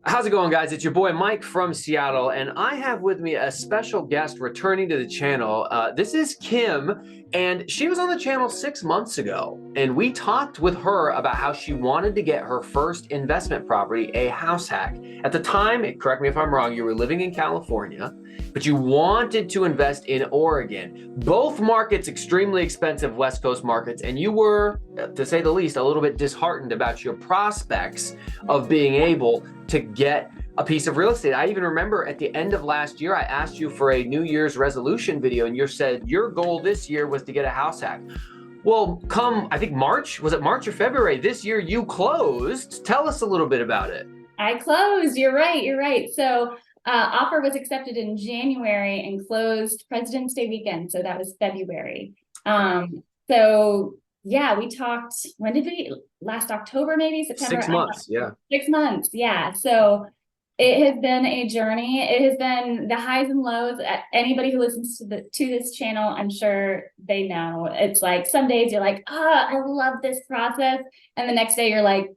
How's it going, guys? It's your boy Mike from Seattle, and I have with me a special guest returning to the channel. This is Kim, and she was on the channel 6 months ago, and we talked with her about how she wanted to get her first investment property, a house hack. At the time, correct me if I'm wrong, you were living in California, but you wanted to invest in Oregon. Both markets extremely expensive West Coast markets, and you were, to say the least, a little bit disheartened about your prospects of being able to get a piece of real estate. I even remember at the end of last year, I asked you for a New Year's resolution video, and you said your goal this year was to get a house hack. Well, come, I think March, was it March or February this year, you closed. Tell us a little bit about it. I closed. You're right. You're right. So offer was accepted in January and closed President's Day weekend. So that was February. So yeah, we talked, when did we, last October, maybe September? 6 months, yeah. 6 months, yeah. So it has been a journey. It has been the highs and lows. Anybody who listens to this channel, I'm sure they know. It's like some days you're like, I love this process. And the next day you're like,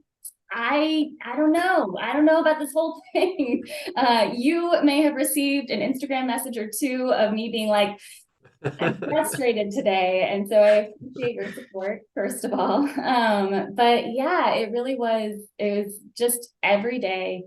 I don't know. I don't know about this whole thing. You may have received an Instagram message or two of me being like, I'm frustrated today. And so I appreciate your support, first of all. But yeah, it was just every day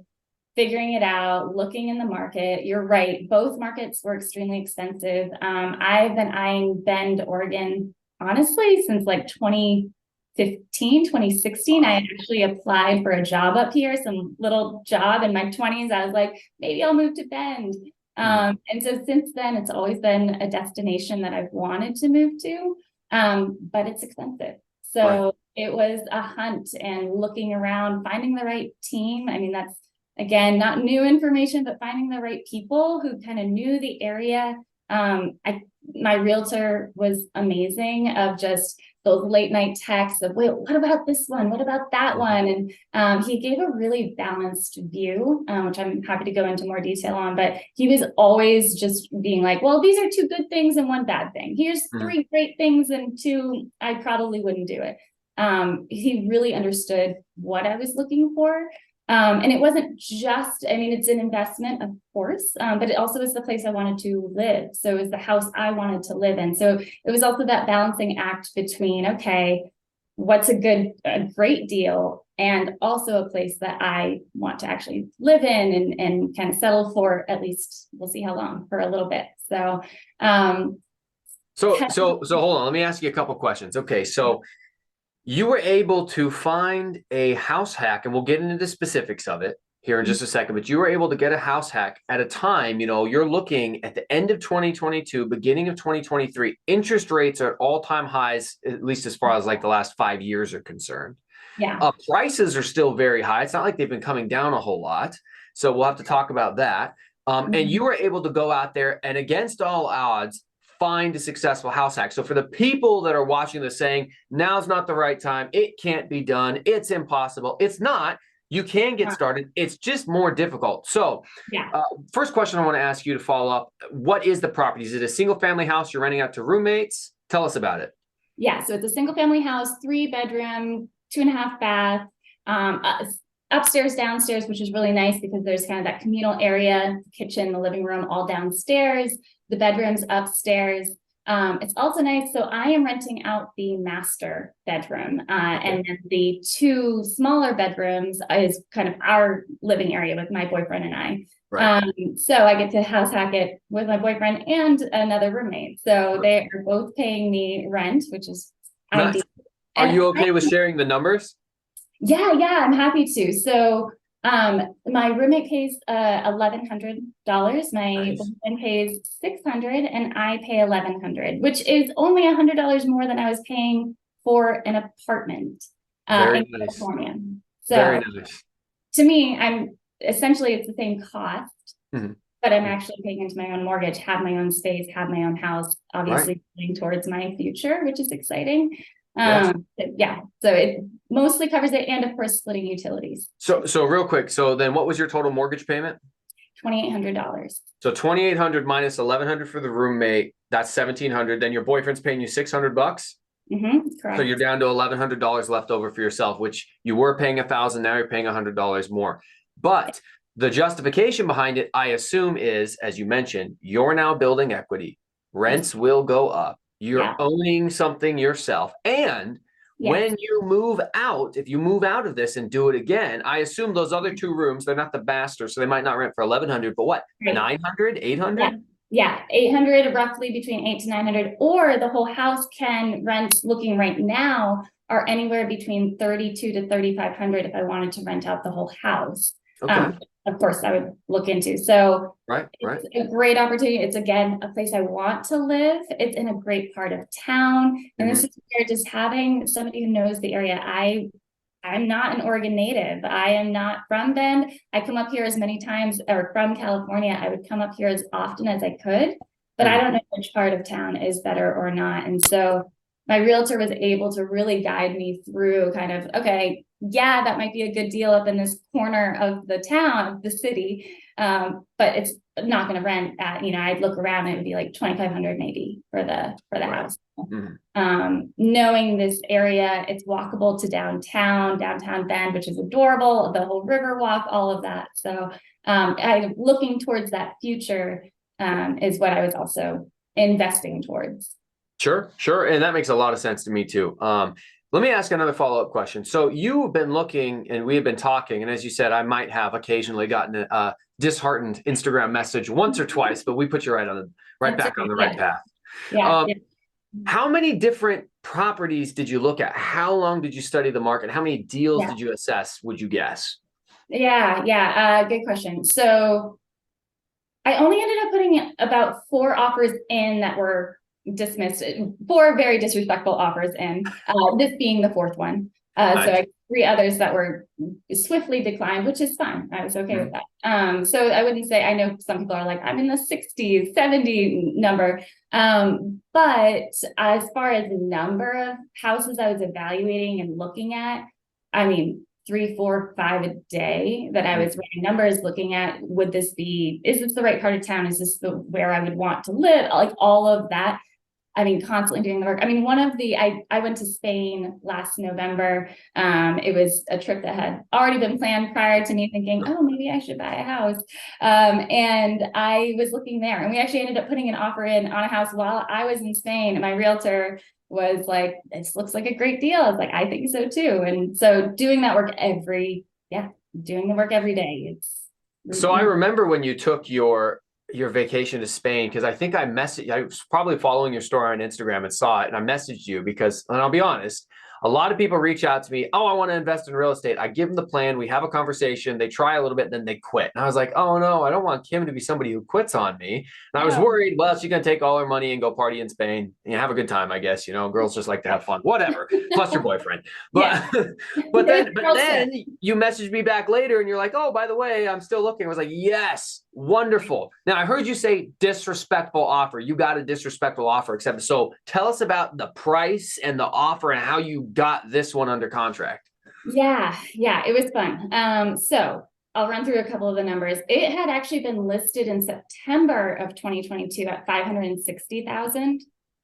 figuring it out, looking in the market. You're right. Both markets were extremely expensive. I've been eyeing Bend, Oregon, honestly, since like 2015, 2016. I actually applied for a job up here, some little job in my 20s. I was like, maybe I'll move to Bend. And so since then, it's always been a destination that I've wanted to move to, but it's expensive. So It was a hunt and looking around, finding the right team. I mean, that's, again, not new information, but finding the right people who kind of knew the area. My realtor was amazing, of just those late night texts of, wait, what about this one? What about that one? And he gave a really balanced view, which I'm happy to go into more detail on, but he was always just being like, well, these are two good things and one bad thing. Here's three great things and two, I probably wouldn't do it. He really understood what I was looking for. And it wasn't just, I mean, it's an investment, of course, but it also is the place I wanted to live. So it was the house I wanted to live in. So it was also that balancing act between, okay, what's a great deal, and also a place that I want to actually live in and kind of settle for, at least, we'll see how long, for a little bit. So, So hold on, let me ask you a couple questions. Okay, so you were able to find a house hack, and we'll get into the specifics of it here in just a second, but you were able to get a house hack at a time, you're looking at the end of 2022, beginning of 2023, interest rates are at all-time highs, at least as far as like the last 5 years are concerned. Yeah. Prices are still very high. It's not like they've been coming down a whole lot. So we'll have to talk about that. And you were able to go out there and, against all odds, find a successful house hack. So for the people that are watching this saying, now's not the right time, it can't be done, it's impossible. It's not. You can get started. It's just more difficult. So first question I want to ask you to follow up, what is the property? Is it a single family house you're renting out to roommates? Tell us about it. Yeah, so it's a single family house, 3-bedroom, 2.5 bath, upstairs, downstairs, which is really nice because there's kind of that communal area, kitchen, the living room, all downstairs, the bedrooms upstairs. It's also nice. So I am renting out the master bedroom, and then the two smaller bedrooms is kind of our living area with my boyfriend and I. So I get to house hack it with my boyfriend and another roommate. So they are both paying me rent, which is ideal. Are you okay with sharing the numbers? Yeah, I'm happy to. So my roommate pays $1,100. My boyfriend pays $600, and I pay $1,100, which is only $100 more than I was paying for an apartment in California. So very nice. To me, it's the same cost, but I'm actually paying into my own mortgage, have my own space, have my own house, obviously going towards my future, which is exciting. So it mostly covers it, and of course splitting utilities. So real quick, so then what was your total mortgage payment? $2,800. So 2,800 minus 1,100 for the roommate, that's 1,700. Then your boyfriend's paying you $600. Correct. So you're down to $1,100 left over for yourself, which you were paying $1,000, now you're paying $100 more. But The justification behind it, I assume, is, as you mentioned, you're now building equity. Rents will go up. You're Yeah. owning something yourself. And Yes. when you move out, if you move out of this and do it again, I assume those other two rooms, they're not the master, so they might not rent for 1,100, but what, Right. 900, 800? Yeah. Yeah. 800, roughly between 8 to 900, or the whole house can rent, looking right now, are anywhere between 32 to 3,500 if I wanted to rent out the whole house. Okay. Of course, I would look into. So Right. it's a great opportunity. It's, again, a place I want to live. It's in a great part of town. And this is where just having somebody who knows the area. I'm not an Oregon native. I am not from Bend. I come up here as many times, or from California, I would come up here as often as I could, but I don't know which part of town is better or not. And so my realtor was able to really guide me through kind of, okay, yeah, that might be a good deal up in this corner of the town, the city, but it's not going to rent at, I'd look around and it would be like 2,500 maybe for the house. Knowing this area, it's walkable to downtown Bend, which is adorable, the whole river walk, all of that. So I'm looking towards that future is what I was also investing towards. Sure. And that makes a lot of sense to me too. Let me ask another follow-up question. So you've been looking and we have been talking, and as you said, I might have occasionally gotten a disheartened Instagram message once or twice, but we put you right back on the right path. Yeah. How many different properties did you look at? How long did you study the market? How many deals did you assess, would you guess? Yeah. Good question. So I only ended up putting about 4 offers in that were dismissed, 4 very disrespectful offers in, this being the 4th one. Nice. So I had 3 others that were swiftly declined, which is fine. I was okay with that. So I wouldn't say, I know some people are like, I'm in the 60s, 70 number. But as far as the number of houses I was evaluating and looking at, I mean, 3, 4, 5 a day that I was running numbers looking at, is this the right part of town? Is this where I would want to live? Like all of that. I mean, constantly doing the work. I mean, I went to Spain last November. It was a trip that had already been planned prior to me thinking, oh, maybe I should buy a house. And I was looking there, and we actually ended up putting an offer in on a house while I was in Spain. And my realtor was like, this looks like a great deal. I was like, I think so too. And so doing that work every day. So I remember when you took your vacation to Spain, because I think I was probably following your story on Instagram and saw it, and I messaged you because, and I'll be honest, a lot of people reach out to me, oh, I want to invest in real estate. I give them the plan, we have a conversation, they try a little bit, then they quit. And I was like, oh no, I don't want Kim to be somebody who quits on me. And I was worried, well, she's going to take all her money and go party in Spain and have a good time, I guess, girls just like to have fun, whatever, plus your boyfriend. But, but then you messaged me back later and you're like, oh, by the way, I'm still looking. I was like, yes, wonderful. Now I heard you say disrespectful offer. You got a disrespectful offer accepted. So tell us about the price and the offer and how you got this one under contract. Yeah, it was fun. So I'll run through a couple of the numbers. It had actually been listed in September of 2022 at 560,000.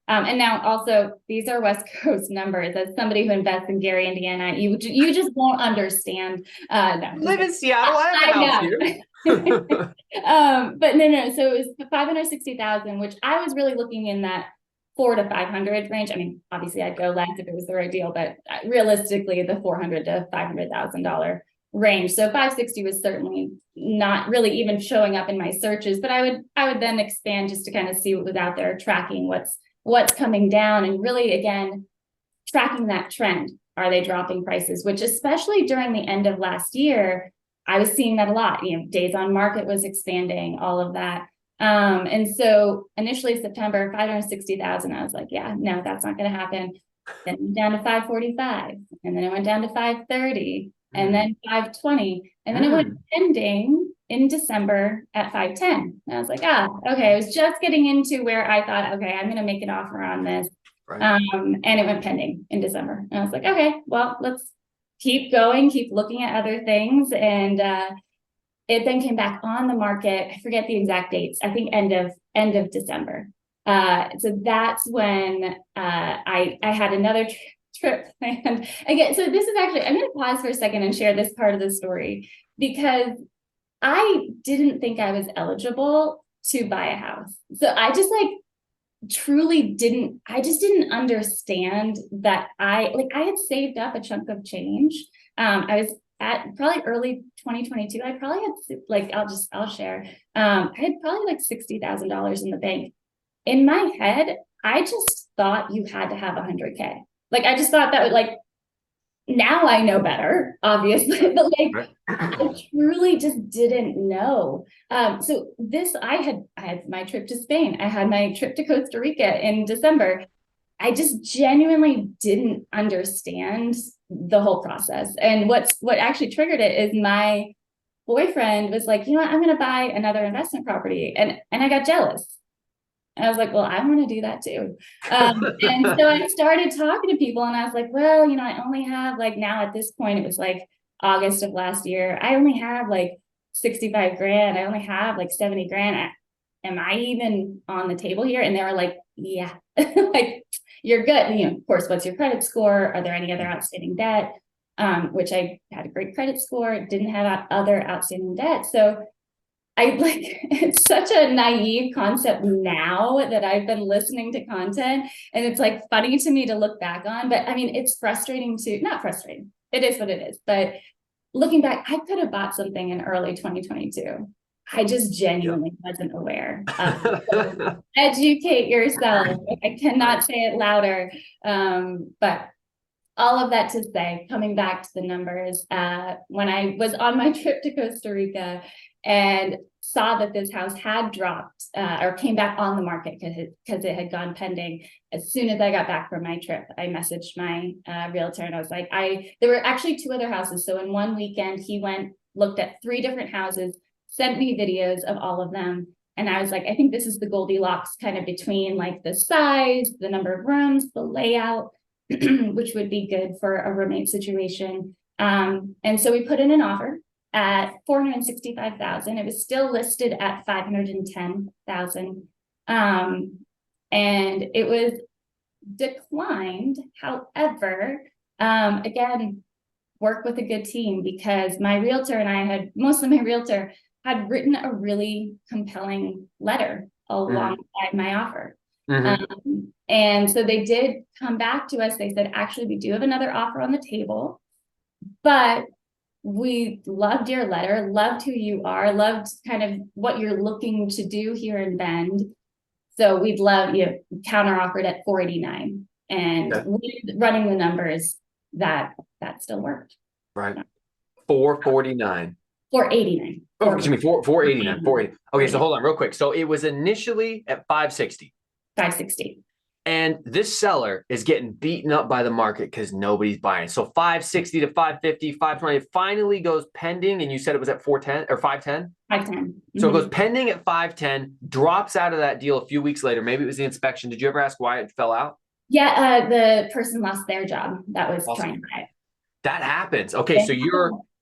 And now also these are West Coast numbers. As somebody who invests in Gary, Indiana, you just won't understand. No. Live in Seattle. I have a house here. But no. So it was 560,000, which I was really looking in that 400 to 500 range. I mean, obviously I'd go less if it was the right deal, but realistically the $400,000 to $500,000 range. So 560 was certainly not really even showing up in my searches, but I would then expand just to kind of see what was out there, tracking what's coming down, and really, again, tracking that trend. Are they dropping prices? Which, especially during the end of last year, I was seeing that a lot. Days on market was expanding, all of that. And so initially September, 560,000, I was like, yeah, no, that's not going to happen. Then it went down to 545, and then it went down to 530, and then 520, and then it went pending in December at 510. And I was like, okay. I was just getting into where I thought, okay, I'm going to make an offer on this. Right. And it went pending in December. And I was like, okay, well, let's keep going, keep looking at other things. And it then came back on the market. I forget the exact dates. I think end of December. So that's when I had another trip planned. Again, so this is actually, I'm going to pause for a second and share this part of the story, because I didn't think I was eligible to buy a house. So I just like truly didn't, I just didn't understand that I had saved up a chunk of change. I was at probably early 2022. I probably had like, I'll share. I had probably like $60,000 in the bank. In my head, I just thought you had to have 100K. Like, I just thought that would like, now I know better, obviously, but like, Right. I truly just didn't know. So I had my trip to Spain. I had my trip to Costa Rica in December. I just genuinely didn't understand the whole process. And what actually triggered it is my boyfriend was like, you know what, I'm going to buy another investment property. And I got jealous. And I was like, well, I want to do that too. And so I started talking to people and I was like, well, you know, I only have like now at this point, it was like August of last year. I only have like 65 grand. I only have like 70 grand. Am I even on the table here? And they were like, yeah, like you're good. You know, of course, what's your credit score? Are there any other outstanding debt? Which I had a great credit score, didn't have other outstanding debt. So I like it's such a naive concept now that I've been listening to content and it's like funny to me to look back on, but I mean it's frustrating to not frustrating. It is what it is. But looking back, I could have bought something in early 2022. I just genuinely wasn't aware. So educate yourself. I cannot say it louder. But all of that to say, coming back to the numbers, when I was on my trip to Costa Rica and saw that this house had dropped or came back on the market because it had gone pending. As soon as I got back from my trip, I messaged my realtor and I was like, there were actually two other houses. So in one weekend, he went, looked at 3 different houses, sent me videos of all of them. And I was like, I think this is the Goldilocks kind of between like the size, the number of rooms, the layout, which would be good for a roommate situation. And so we put in an offer at 465,000. It was still listed at 510,000. And it was declined. However, again, work with a good team because my realtor and I had, mostly my realtor, had written a really compelling letter alongside my offer. And so they did come back to us. They said, actually, we do have another offer on the table, but we loved your letter, loved who you are, loved kind of what you're looking to do here in Bend. So we'd love you counter offered at 489 and running the numbers that still worked. Right. 449. 489. Oh, excuse me, 489. 480. Okay, so hold on real quick. So it was initially at 560. 560. And this seller is getting beaten up by the market because nobody's buying. So 560 to 550, 520, it finally goes pending. And you said it was at 410 or 510? 510. So it goes pending at 510, drops out of that deal a few weeks later. Maybe it was the inspection. Did you ever ask why it fell out? Yeah, the person lost their job that was trying to buy it. That happens. Okay, so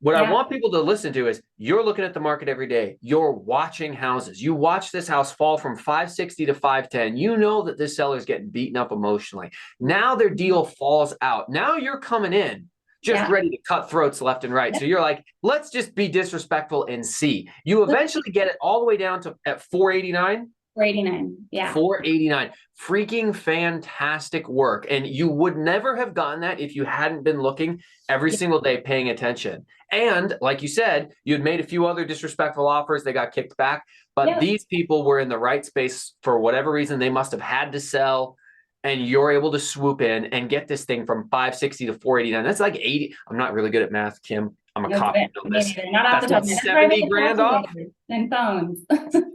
what I want people to listen to is you're looking at the market every day. You're watching houses. You watch this house fall from 560 to 510. You know that this seller's getting beaten up emotionally. Now their deal falls out. Now you're coming in just ready to cut throats left and right. So you're like, let's just be disrespectful and see. You eventually get it all the way down to at 489. 489. Yeah. 489. Freaking fantastic work. And you would never have gotten that if you hadn't been looking every single day, paying attention. And like you said, you had made a few other disrespectful offers. They got kicked back. But these people were in the right space for whatever reason. They must have had to sell. And you're able to swoop in and get this thing from 560 to 489. That's like 80. I'm not really good at math, Kim. I'm a cop on this. Not off the top of my head. 70 grand off? And phones.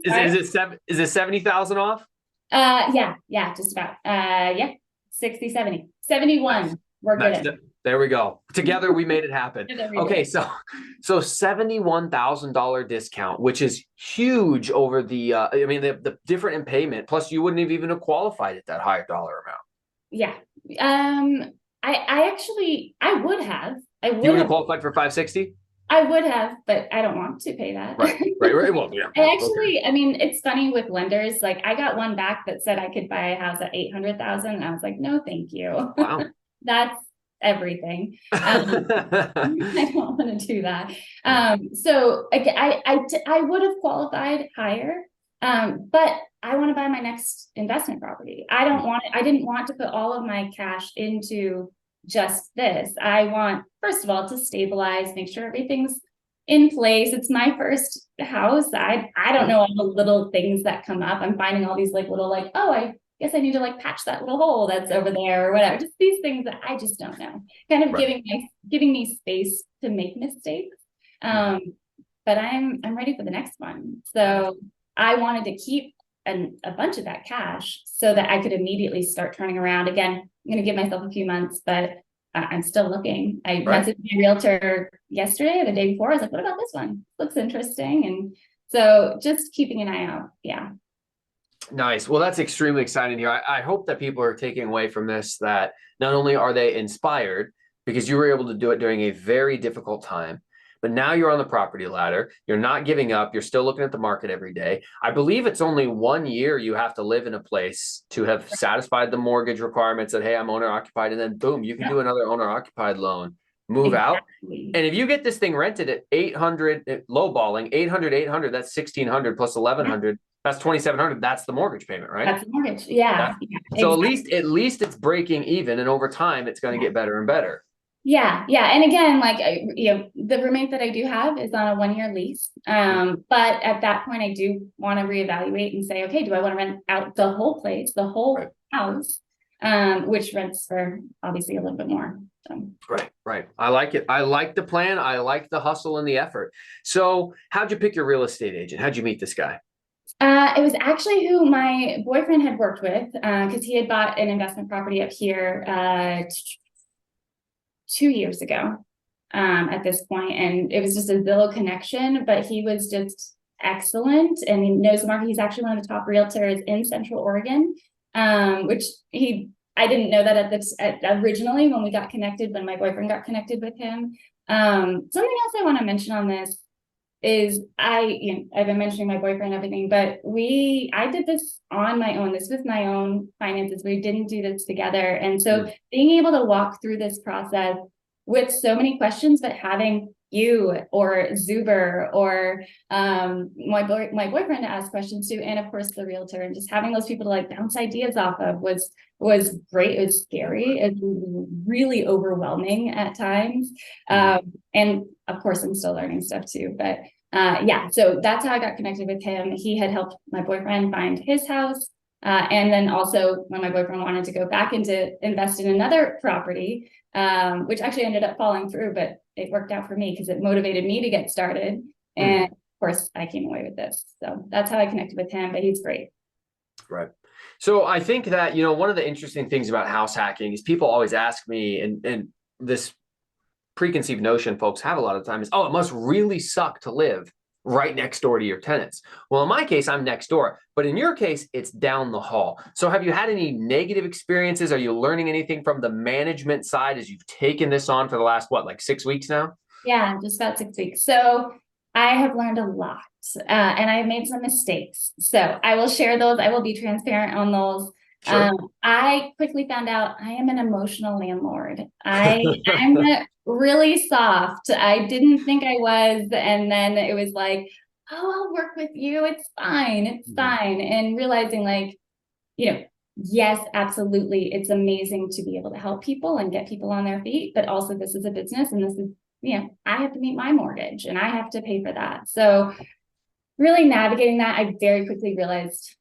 Is it 70,000 off? Yeah, just about. 60, 70. 71. Nice. We're good. There we go. Together we made it happen. Okay, so $71,000 discount, which is huge over the the different in payment. Plus, you wouldn't have even qualified at that higher dollar amount. Yeah. I would have. You would have qualified for 560? I would have, but I don't want to pay that. Right. Well, yeah. I mean, it's funny with lenders. Like, I got one back that said I could buy a house at 800,000, and I was like, no, thank you. Wow. everything. I don't want to do that. So again, I would have qualified higher, but I want to buy my next investment property. I didn't want to put all of my cash into just this. I want, first of all, to stabilize, make sure everything's in place. It's my first house. I don't know all the little things that come up. I'm finding all these like little like, oh, I guess I need to like patch that little hole that's over there or whatever. Just these things that I just don't know. Kind of Right. giving me space to make mistakes. But I'm ready for the next one. So I wanted to keep a bunch of that cash so that I could immediately start turning around. Again, I'm going to give myself a few months, but I'm still looking. I messaged my realtor yesterday or the day before. I was like, what about this one? Looks interesting. And so just keeping an eye out. Yeah. Nice. Well, that's extremely exciting here. I hope that people are taking away from this that not only are they inspired because you were able to do it during a very difficult time, but now you're on the property ladder. You're not giving up. You're still looking at the market every day. I believe it's only 1 year you have to live in a place to have satisfied the mortgage requirements that, hey, I'm owner occupied. And then boom, you can do another owner occupied loan, move out. Exactly. And if you get this thing rented at 800, lowballing 800, that's 1,600 plus 1,100. That's 2,700. That's the mortgage payment, right? That's the mortgage. Yeah. So Exactly. at least it's breaking even, and over time it's going to get better and better. Yeah. And again, like the roommate that I do have is on a 1-year lease. But at that point, I do want to reevaluate and say, okay, do I want to rent out the whole place, the whole house, which rents for obviously a little bit more. So. Right. I like it. I like the plan. I like the hustle and the effort. So, how'd you pick your real estate agent? How'd you meet this guy? It was actually who my boyfriend had worked with, because he had bought an investment property up here 2 years ago at this point, and it was just a Zillow connection, but he was just excellent and he knows the market. He's actually one of the top realtors in Central Oregon, which I didn't know that originally when we got connected, when my boyfriend got connected with him. Something else I want to mention on this is I've been mentioning my boyfriend and everything, but I did this on my own. This was my own finances. We didn't do this together. And so being able to walk through this process with so many questions, but having you or Zuber or my boyfriend to ask questions to, and of course the realtor, and just having those people to like bounce ideas off of was great. It was scary. It was really overwhelming at times. And of course I'm still learning stuff too, but so that's how I got connected with him. He had helped my boyfriend find his house. And then also when my boyfriend wanted to go back into invest in another property, which actually ended up falling through, but it worked out for me because it motivated me to get started. And of course I came away with this. So that's how I connected with him, but he's great. Right. So I think that, one of the interesting things about house hacking is people always ask me, and this preconceived notion folks have a lot of the time is, oh, it must really suck to live right next door to your tenants. Well, in my case, I'm next door, but in your case, it's down the hall. So have you had any negative experiences? Are you learning anything from the management side as you've taken this on for the last, like 6 weeks now? Yeah, just about 6 weeks. So I have learned a lot and I have made some mistakes. So I will share those. I will be transparent on those. Sure. I quickly found out I am an emotional landlord. I'm really soft. I didn't think I was. And then it was like, oh, I'll work with you. It's fine. It's fine. And realizing like, yes, absolutely. It's amazing to be able to help people and get people on their feet, but also this is a business and this is, I have to meet my mortgage and I have to pay for that. So really navigating that, I very quickly realized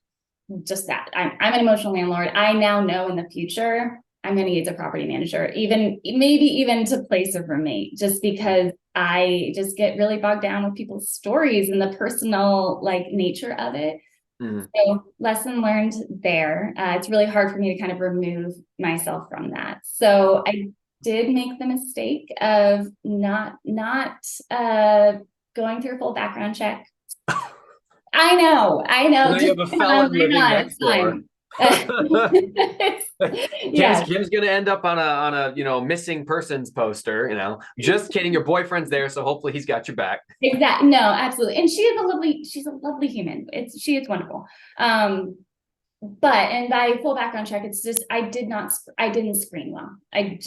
just that I'm an emotional landlord. I now know in the future I'm going to use a property manager, maybe even to place a roommate, just because I just get really bogged down with people's stories and the personal nature of it. So lesson learned there. It's really hard for me to kind of remove myself from that. So I did make the mistake of not going through a full background check. I know. Now you have a felon living next door. Yes. Kim's gonna end up on a missing persons poster. Just kidding. Your boyfriend's there, so hopefully he's got your back. Exactly. No, absolutely. And she's a lovely human. She is wonderful. and by full background check, it's just, I didn't screen well. I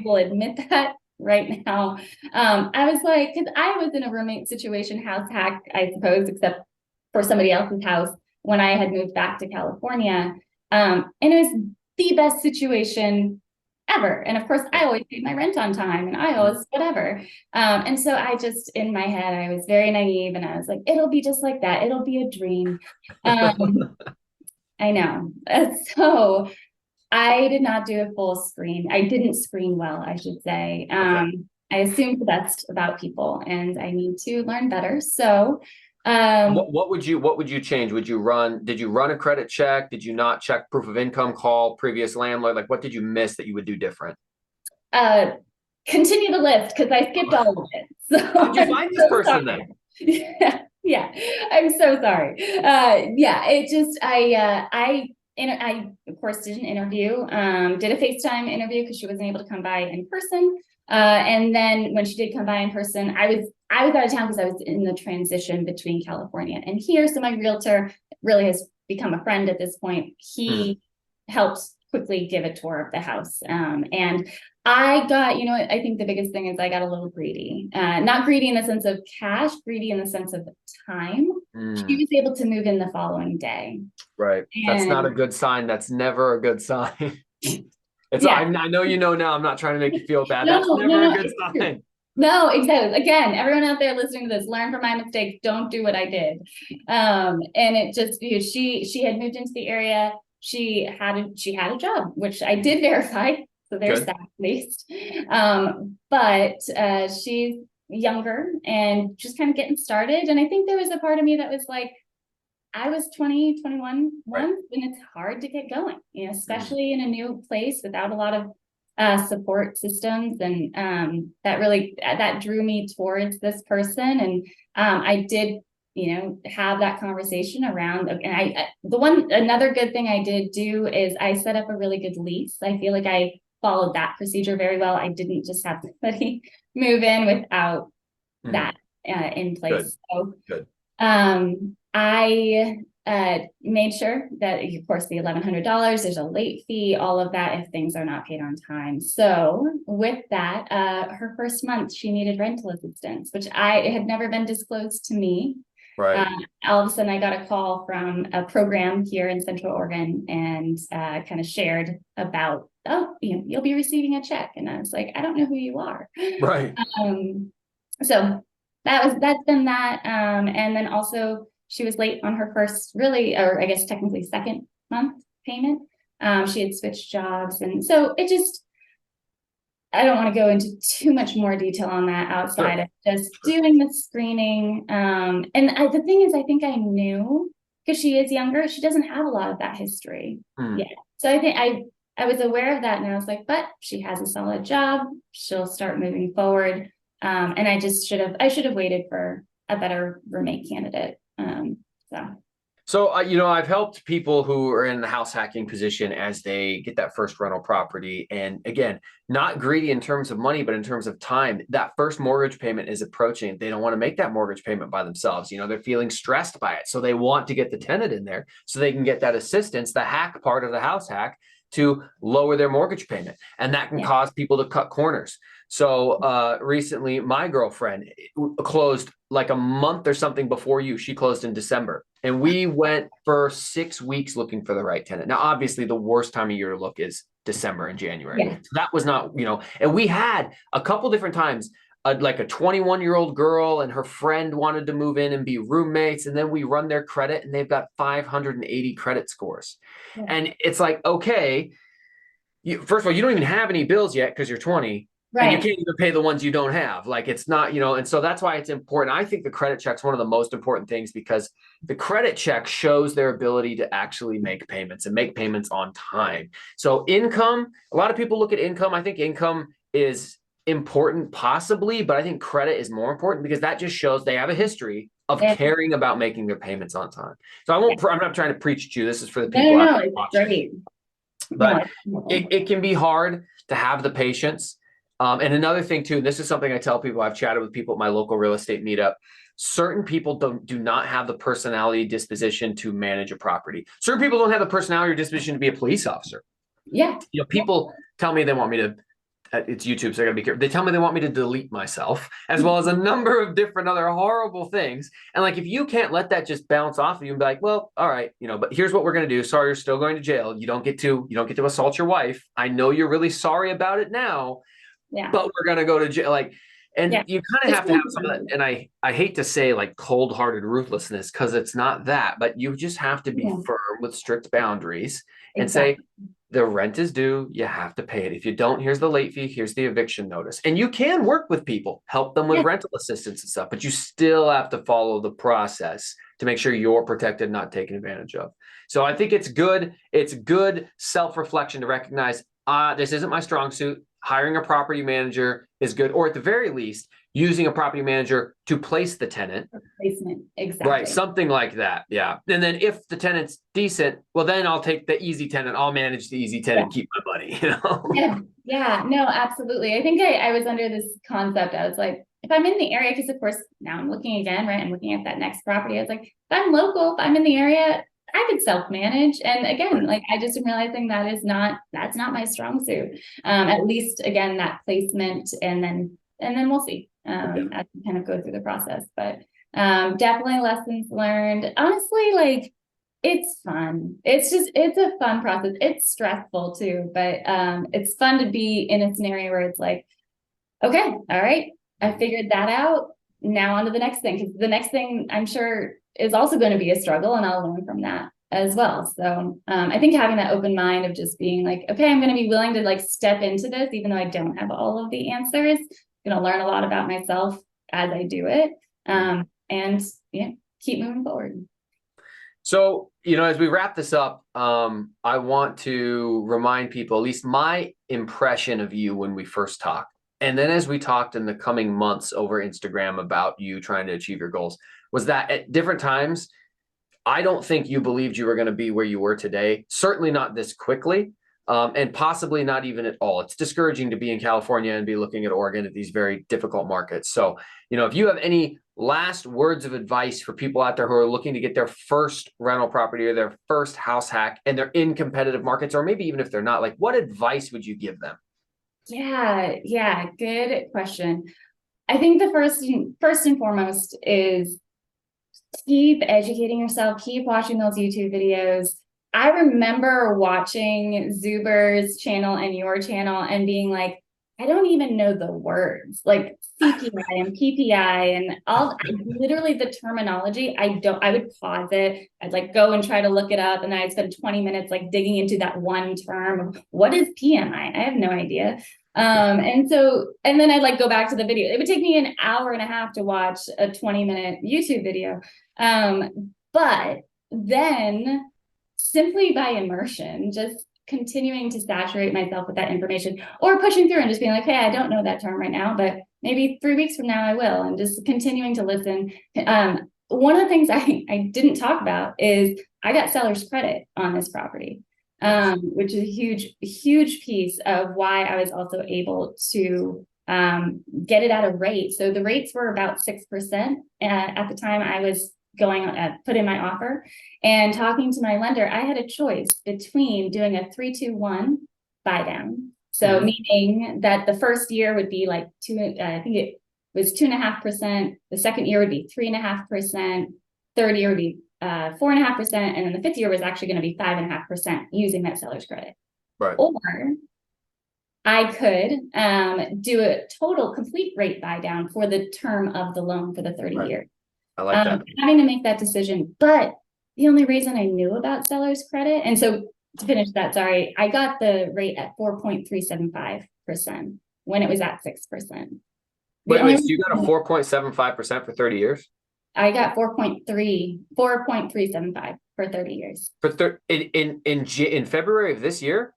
will admit that right now. I was like, cause I was in a roommate situation, house hack, I suppose, except for somebody else's house when I had moved back to California. And it was the best situation ever. And of course, I always paid my rent on time and I always, whatever. And so I just, in my head, I was very naive and I was like, it'll be just like that. It'll be a dream. I know. So I did not do a full screen. I didn't screen well, I should say. Okay. I assumed the best about people and I need to learn better. So, What would you change? Did you run a credit check? Did you not check proof of income, call previous landlord? Like, what did you miss that you would do different? uh, continue the list because I skipped all of it. So How'd you I'm find this so person sorry. then? Yeah, I'm so sorry. Yeah, it just, I of course did an interview, did a FaceTime interview because she wasn't able to come by in person. And then when she did come by in person, I was out of town because I was in the transition between California and here. So my realtor really has become a friend at this point. Hmm. He helped quickly give a tour of the house. And I got, I think the biggest thing is I got a little greedy, not greedy in the sense of cash, greedy in the sense of time. She Hmm. was able to move in the following day. Right. That's not a And good sign. That's never a good sign. yeah, I know you know now. I'm not trying to make you feel bad. no, That's no, never a no, good it's true. sign. No, exactly. Again, everyone out there listening to this, learn from my mistakes. Don't do what I did. And it just, she had moved into the area. She had a job, which I did verify. So there's Good. that at least. But she's younger and just kind of getting started. And I think there was a part of me that was like, I was 20, 21 Right. once, and it's hard to get going, Hmm. especially in a new place without a lot of support systems. And that drew me towards this person. And I did, have that conversation around. And another good thing I did do is I set up a really good lease. I feel like I followed that procedure very well. I didn't just have somebody move in without Hmm. that in Good. place. So Good. I made sure that, of course, the $1,100, there's a late fee, all of that if things are not paid on time. So with that, her first month, she needed rental assistance, which it had never been disclosed to me. Right. All of a sudden, I got a call from a program here in Central Oregon and kind of shared about, oh, you'll be receiving a check. And I was like, I don't know who you are. Right. So that's been that. And then also she was late on her first or I guess technically second month payment. She had switched jobs. And so I don't want to go into too much more detail on that outside Sure. of just doing the screening. The thing is, I think I knew because she is younger, she doesn't have a lot of that history Hmm. yet. So I think I was aware of that and I was like, but she has a solid job. She'll start moving forward. And I should have waited for a better roommate candidate. So, I've helped people who are in the house hacking position as they get that first rental property. And again, not greedy in terms of money, but in terms of time. That first mortgage payment is approaching. They don't want to make that mortgage payment by themselves. They're feeling stressed by it. So they want to get the tenant in there so they can get that assistance, the hack part of the house hack, to lower their mortgage payment. And that can Yeah. cause people to cut corners. So recently, my girlfriend closed like a month or something before you. She closed in December. And we went for 6 weeks looking for the right tenant. Now, obviously, the worst time of year to look is December and January. Yeah. So that was not, and we had a couple different times, like a 21-year-old girl and her friend wanted to move in and be roommates. And then we run their credit and they've got 580 credit scores. Yeah. And it's like, okay, first of all, you don't even have any bills yet because you're 20. And you Right. can't even pay the ones you don't have. Like it's not, and so that's why it's important. I think the credit check's one of the most important things because the credit check shows their ability to actually make payments and make payments on time. So income, a lot of people look at income. I think income is important possibly, but I think credit is more important because that just shows they have a history of Yeah. caring about making their payments on time. So I'm not trying to preach to you. This is for the No, people out no, there it's watching. great. No, But it can be hard to have the patience And another thing too, and this is something I tell people, I've chatted with people at my local real estate meetup. Certain people do not have the personality disposition to manage a property. Certain people don't have the personality or disposition to be a police officer. Yeah. You know, people tell me they want me to, it's YouTube, so I gotta be careful. They tell me they want me to delete myself, as well as a number of different other horrible things. And like, if you can't let that just bounce off of you and be like, well, all right, you know, but here's what we're gonna do. Sorry, you're still going to jail. You don't get to assault your wife. I know you're really sorry about it now, Yeah. but we're gonna go to jail. Like, and Yeah. you kind of have to have some of that. And I hate to say like cold-hearted ruthlessness, because it's not that, but you just have to be Yeah. firm with strict boundaries and say, Exactly. the rent is due, you have to pay it. If you don't, here's the late fee, here's the eviction notice. And you can work with people, help them with Yeah. rental assistance and stuff, but you still have to follow the process to make sure you're protected, not taken advantage of. So I think it's good. It's good self-reflection to recognize, this isn't my strong suit. Hiring a property manager is good, or at the very least, using a property manager to place the tenant. Replacement. Exactly. Right, something like that. Yeah. And then if the tenant's decent, well, then I'll take the easy tenant. I'll manage the easy tenant, keep my money, you know? Yeah. Yeah. No, absolutely. I think I was under this concept. I was like, if I'm in the area, because of course now I'm looking again, right? I'm looking at that next property. I was like, if I'm local, if I'm in the area, I could self-manage. And again, like I just am realizing that's not my strong suit. At least again, that placement and then we'll see as we kind of go through the process. But definitely lessons learned. Honestly, like it's fun. It's a fun process. It's stressful too, but it's fun to be in a scenario where it's like, okay, all right, I figured that out. Now on to the next thing, because the next thing I'm sure is also going to be a struggle, and I'll learn from that as well. So I think having that open mind of just being like, okay, I'm going to be willing to like step into this, even though I don't have all of the answers. I'm going to learn a lot about myself as I do it, and yeah, keep moving forward. So, you know, as we wrap this up, I want to remind people, at least my impression of you when we first talked, and then as we talked in the coming months over Instagram about you trying to achieve your goals, was that at different times, I don't think you believed you were going to be where you were today. Certainly not this quickly, and possibly not even at all. It's discouraging to be in California and be looking at Oregon at these very difficult markets. So, you know, if you have any last words of advice for people out there who are looking to get their first rental property or their first house hack, and they're in competitive markets, or maybe even if they're not, like, what advice would you give them? Yeah, good question. I think the first and foremost is keep educating yourself, keep watching those YouTube videos. I remember watching Zuber's channel and your channel and being like, I don't even know the words like CPI and PPI and literally the terminology. I would pause it. I'd like go and try to look it up. And then I'd spend 20 minutes like digging into that one term of what is PMI? I have no idea. And then I'd like go back to the video. It would take me an hour and a half to watch a 20-minute YouTube video. But then simply by immersion, just continuing to saturate myself with that information or pushing through and just being like, hey, I don't know that term right now, but maybe 3 weeks from now I will, and just continuing to listen. One of the things I didn't talk about is I got seller's credit on this property, which is a huge piece of why I was also able to get it at a rate. So the rates were about 6% at the time I was put in my offer, and talking to my lender, I had a choice between doing a 3-2-1 buy down. So meaning that the first year would be like I think it was 2.5%. The second year would be 3.5%. Third year would be 4.5%. And then the fifth year was actually going to be 5.5% using that seller's credit. Right. Or I could do a total complete rate buy down for the term of the loan for the 30 years. I like that. Having to make that decision. But the only reason I knew about seller's credit, and so to finish that, sorry, I got the rate at 4.375% when it was at 6%. Wait, so you got a 4.75% for 30 years? I got 4.375 for 30 years. In February of this year?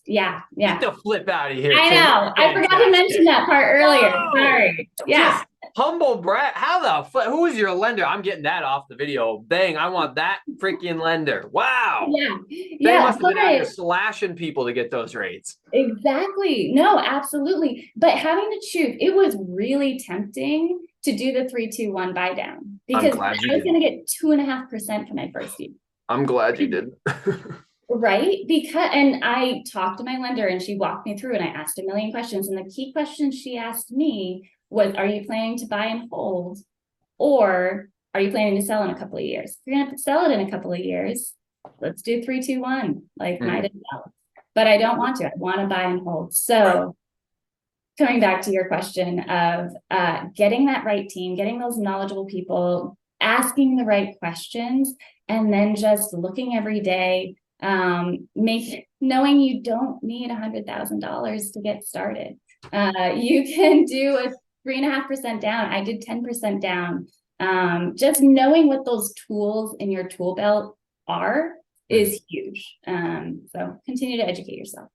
Yeah. Get the flip out of here. I know. I forgot to mention that part earlier. Sorry. Yeah. Humble brag. How the fuck? Who is your lender? I'm getting that off the video. Dang, I want that freaking lender. Wow. Yeah, They yeah, must have been out here but slashing people to get those rates. exactly. No, absolutely. But having to choose, it was really tempting to do the 3-2-1 buy down I'm because glad you I was did. going to get 2.5% for my first year. I'm glad you did. Right. Because, and I talked to my lender and she walked me through and I asked a million questions. And the key question she asked me was, are you planning to buy and hold? Or are you planning to sell in a couple of years? If you're going to sell it in a couple of years, let's do 3-2-1, like might as well. But I don't want to. I want to buy and hold. So coming back to your question of getting that right team, getting those knowledgeable people, asking the right questions, and then just looking every day, knowing you don't need $100,000 to get started. You can do a 3.5% down. I did 10% down. Just knowing what those tools in your tool belt are is huge. So continue to educate yourself.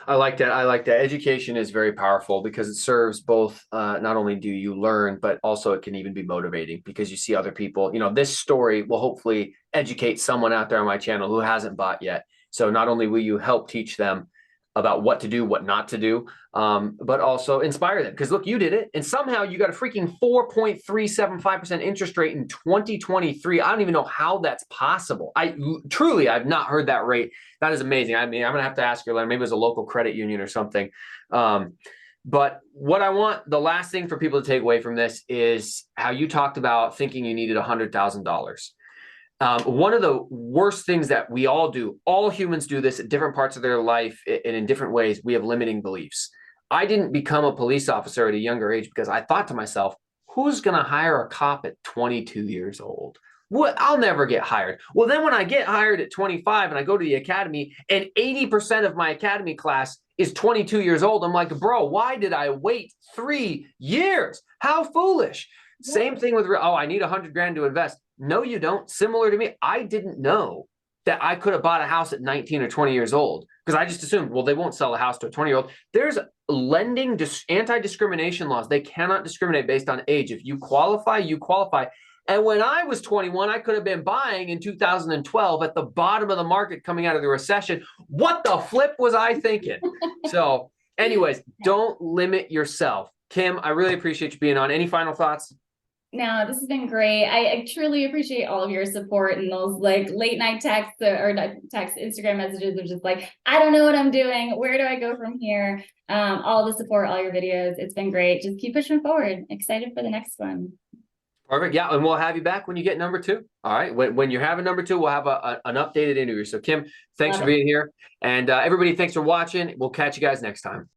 I like that. I like that. Education is very powerful because it serves both. Not only do you learn, but also it can even be motivating because you see other people. You know, this story will hopefully educate someone out there on my channel who hasn't bought yet. So not only will you help teach them about what to do, what not to do, but also inspire them. Because look, you did it, and somehow you got a freaking 4.375% interest rate in 2023. I don't even know how that's possible. I've not heard that rate. That is amazing. I mean, I'm gonna have to ask your lender. Maybe it was a local credit union or something. But what I want, the last thing for people to take away from this is how you talked about thinking you needed $100,000. One of the worst things that we all do, all humans do this at different parts of their life and in different ways, we have limiting beliefs. I didn't become a police officer at a younger age because I thought to myself, who's going to hire a cop at 22 years old? What? I'll never get hired. Well, then when I get hired at 25 and I go to the academy and 80% of my academy class is 22 years old, I'm like, bro, why did I wait 3 years? How foolish. Same thing with, oh, I need 100 grand to invest. No, you don't. Similar to me, I didn't know that I could have bought a house at 19 or 20 years old because I just assumed, well, they won't sell a house to a 20-year-old. There's lending anti-discrimination laws. They cannot discriminate based on age. If you qualify, you qualify. And when I was 21, I could have been buying in 2012 at the bottom of the market coming out of the recession. What the flip was I thinking? So anyways, don't limit yourself. Kim, I really appreciate you being on. Any final thoughts? No, this has been great. I truly appreciate all of your support and those like late night texts or not text Instagram messages of just like, I don't know what I'm doing. Where do I go from here? All the support, all your videos. It's been great. Just keep pushing forward. Excited for the next one. Perfect. Yeah, and we'll have you back when you get number 2. All right. When you have a number 2, we'll have an updated interview. So Kim, thanks for being here. And everybody, thanks for watching. We'll catch you guys next time.